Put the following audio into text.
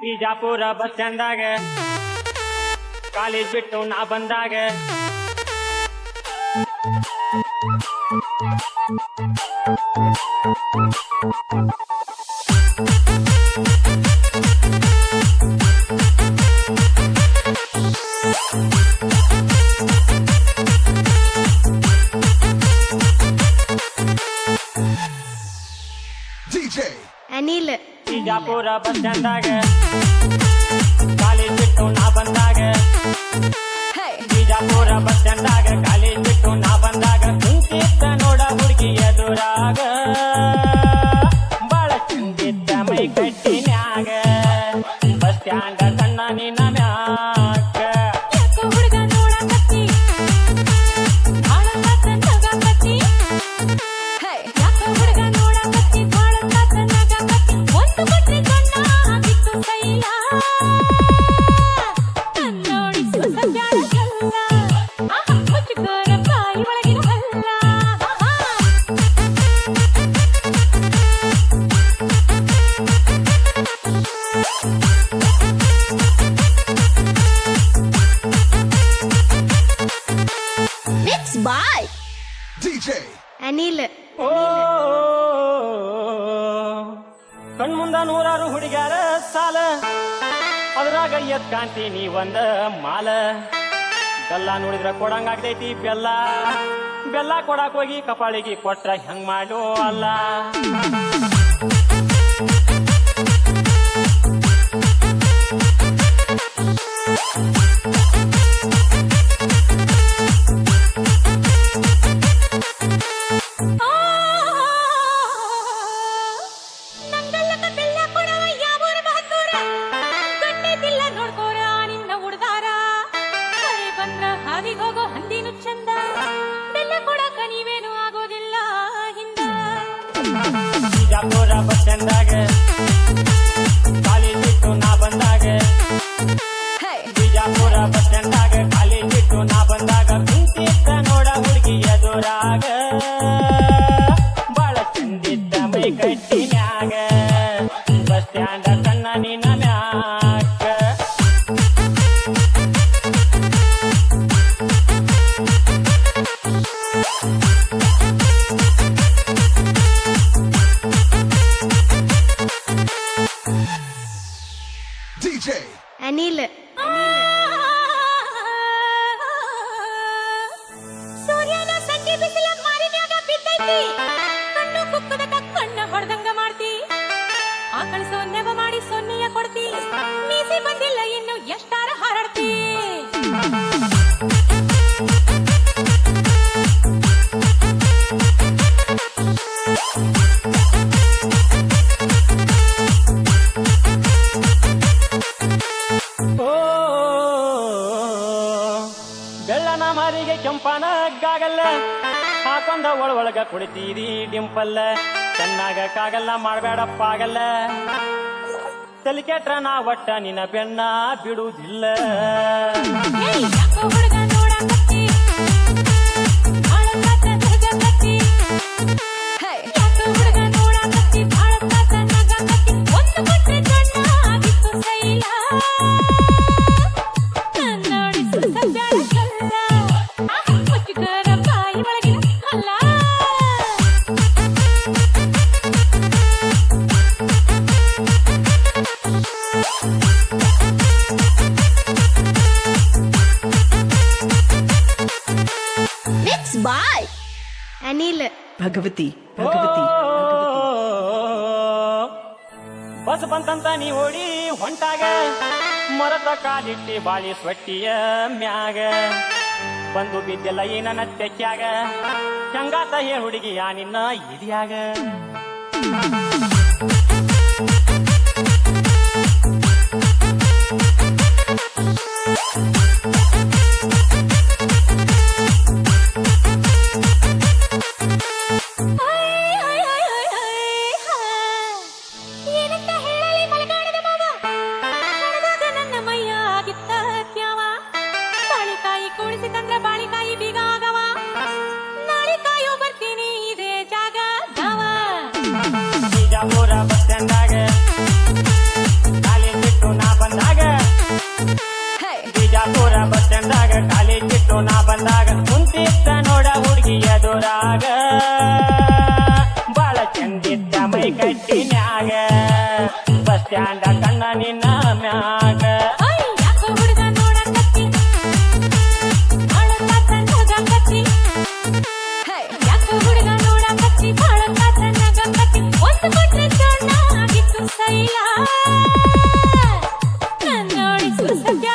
Bijapur bus ಸ್ಟ್ಯಾಂಡಾಗ college ಬಿಟ್ಟು ನಾ ಬಂದಾಗ ಅನಿಲ್ ಬಿಜಾಪುರ ಬಸ್ ಸ್ಟ್ಯಾಂಡಾಗ ಕಾಲೇಜ್ ಬಿಟ್ಟು ನಾ ಬಂದಾಗ ಬಿಜಾಪುರ ಬಸ್ ಸ್ಟ್ಯಾಂಡಾಗ ಕಾಲೇಜ್ ಬಿಟ್ಟು ನಾ ಬಂದಾಗ ಕುಂತಿದ್ದ ನೋಡ ಹುಡುಗಿ ಎದುರಾಗ ಬಾಳ ಚಂದಿದ್ದ ಮೈ ಕಟ್ಟಿನ್ಯಾಗ ಬಸ್ ಸ್ಟ್ಯಾಂಡ ಕಣ್ಣ ನಿನ್ನ ಮ್ಯಾಗ ಹುಡುಗ ನೋಡಕತ್ತಿ ಭಾಳ ನಗಾಕತ್ತಿ ಯಾಕ ಹುಡುಗ ನೋಡಕತ್ತಿ ಭಾಳ ನಗಾಕತ್ತಿ ಒಂದು ಕೊಟ್ರಿ ಕಣ್ಣ ಆಗಿತ್ತು ಕೈಲ ಕಣ್ಣೋಡಿ ಸುಸಬ್ಯಾಡ ಕಲ್ಲ ಮುಚ್ಚುಕೋರ ಬಾಯಿ ಒಳಗಿನ ಹಲ್ಲ ಮಿಕ್ಸ್ ಬಾಯ್ ಅನಿಲ್ ಓ ಕಣ್ಮುಂದ ನೂರಾರು ಹುಡುಗ್ಯಾರ ಸಾಲ ಅದ್ರಾಗ ಎತ್ ಕಾಣ್ತೀನಿ ಒಂದ ಮಾಲ ಬೆಲ್ಲ ನೋಡಿದ್ರ ಕೊಡಂಗಾಗ್ತೈತಿ ಬೆಲ್ಲ ಬೆಲ್ಲ ಕೊಡಾಕ್ ಹೋಗಿ ಕಪಾಳಿಗೆ ಕೊಟ್ರ ಹೆಂಗ್ ಮಾಡೋ ಅಲ್ಲ ನಂಗಲ್ಲಕ ಬೆಲ್ಲ ಕೊಡವ ಯಾವೂರ ಬಹದ್ದೂರ ಗಂಡೈತಿಲ್ಲ ನೋಡ್ಕೋರ ನಿನ್ನ ಉಡ್ದಾರ ಕರೆ ಬಂದ್ರ ಹಾದಿಗೆ ಹೋಗೋ ಹಂದಿನು ಚಂದ ಬೆಲ್ಲ ಕೊಡಕ ನೀವೇನು ಆಗೋದಿಲ್ಲ ಹಿಂದ ಬಿಜಾಪುರ ಬಸ್ ಸ್ಟ್ಯಾಂಡಾಗ ಕಾಲೇಜ್ ಬಿಟ್ಟು ನಾ ಬಂದಾಗ ಬಿಜಾಪುರ ಬಸ್ ಸ್ಟ್ಯಾಂಡಾಗ ಕಾಲೇಜ್ ಬಿಟ್ಟು ನಾ ಬಂದಾಗ ಕುಂತಿದ್ದ ನೋಡ ಹುಡುಗಿ ಎದುರಾಗ ಬಾಳ ಚಂದಿದ್ದ ಮೈ ಕಟ್ಟಿನ್ಯಾಗ ಬಸ್ ಸ್ಟ್ಯಾಂಡ ಕಣ್ಣ ನಿನ್ನ ಮ್ಯಾಗ ಅನಿಲ್ ಸೂರ್ಯನ ಸಂಜೆ ಬಿಸಿಲ ಮಾರಿನ್ಯಾಗ ಬಿದ್ದೈತಿ ಕಣ್ಣು ಕುಕ್ಕದ ಕಣ್ಣ ಹೊಡೆದಂಗ ಮಾಡ್ತಿ ಆಕಳ ಸೊನ್ನೆವ ಮಾಡಿ ಸೊನ್ನೆಯ ಕೊಡ್ತಿ ಮೀಸಿ ಬಂದಿಲ್ಲ ಇನ್ನು ಎಷ್ಟಾರ ಹಾರಾಡ್ತಿ ಓ ಬೆಳ್ಳನ ಮಾರಿಗೆ ಕೆಂಪನ ಗಾಗಲ್ಲ ಹಾಕೊಂಡ ಒಳಗ ಕುಡಿತೀರಿ ಡಿಂಪಲ್ಲ ಚೆನ್ನಾಗ ಕಾಗಲ್ಲ ಮಾಡ್ಬೇಡಪ್ಪ ಆಗಲ್ಲ ತಲಿಕೆಟ್ರ ನಾ ಒಟ್ಟ ನಿನ್ನ ಬೆನ್ನ ಬಿಡುವುದಿಲ್ಲ ಏಯ್ ಯಾಕೋ ಹುಡುಗ ನೋಡಕತ್ತಿ ಭಾಳ ನಗಾಕತ್ತಿ ಯಾಕೋ ಹುಡುಗ ನೋಡಕತ್ತಿ ಭಾಳ ನಗಾಕತ್ತಿ ಒಂದು ಕೊಟ್ರೆ ಕಣ್ಣ ಆಗಿತ್ತು ಕೈಲ ಕಣ್ಣೋಡಿ ಸುಸಬ್ಯಾಡ ಕಲ್ಲ ಮುಚ್ಚುಕೋರ ಬಾಯಿ ಒಳಗಿನ ಹಲ್ಲ ಮಿಕ್ಸ್ ಬಾಯ್ ಅನಿಲ್ ಭಗವತಿ ಓ, ಬಸ್ ಬಂತಂತ ನೀ ಓಡಿ ಹೊಂಟಾಗ ಮರದ ಕಾಲಿಟ್ಟಿ ಬಾಳಿ ಸ್ವಟ್ಟಿಯ ಮ್ಯಾಗ ಬಂದು ಬಿದ್ದೆಲ್ಲ ಏನನ್ನ ತೆಕ್ಕ್ಯಾಗ ಚಂಗಾತ ಹೇ ಹುಡುಗಿಯ ನಿನ್ನ ಇದಿಯಾಗ ಏನಂತ ಹೇಳಲಿ ಮಲಗಾಣದ ಮಾವ ಹಣದಾಗ ನನ್ನ ಮೈಯ ಆಗಿತ್ತ ತ್ಯಾವ ಬಾಳಿಕಾಯಿ ಕೂಡಿಸಿದಂದ್ರ ಬಾಳಿಕಾಯಿ ಬೀಗ ಆಗವ ನಾಳೆ ಕಾಯೋ ಬರ್ತೀನಿ ಇದೇ ಜಾಗ ದಾವ ಬಿಟ್ಟು ನಾ ಬಂದಾಗ ಕುಂತಿದ್ದ ನೋಡ ಹುಡುಗಿ ಎದುರಾಗ ಬಾಳ ಚಂದಿದ್ದ ಮೈ ಕಟ್ಟಿನ್ಯಾಗ ಬಸ್ ಸ್ಟ್ಯಾಂಡ ಕಣ್ಣ ನಿನ್ನ ಮ್ಯಾಗ ಯಾಕೋ ಹುಡುಗ ನೋಡಕತ್ತಿ ಬಾಳಂತ ತನ್ನಗಂಗತ್ತಿ ಯಾಕೋ ಹುಡುಗ ನೋಡಕತ್ತಿ ಬಾಳಂತ ತನ್ನಗಂಗತ್ತಿ ಒಂದು ಕೊಟ್ರೆ ಸಣ್ಣ ಆಗಿತ್ತು ಸೈಲ ನನ್ನೋಡಿ ಸುಸತ್ಯ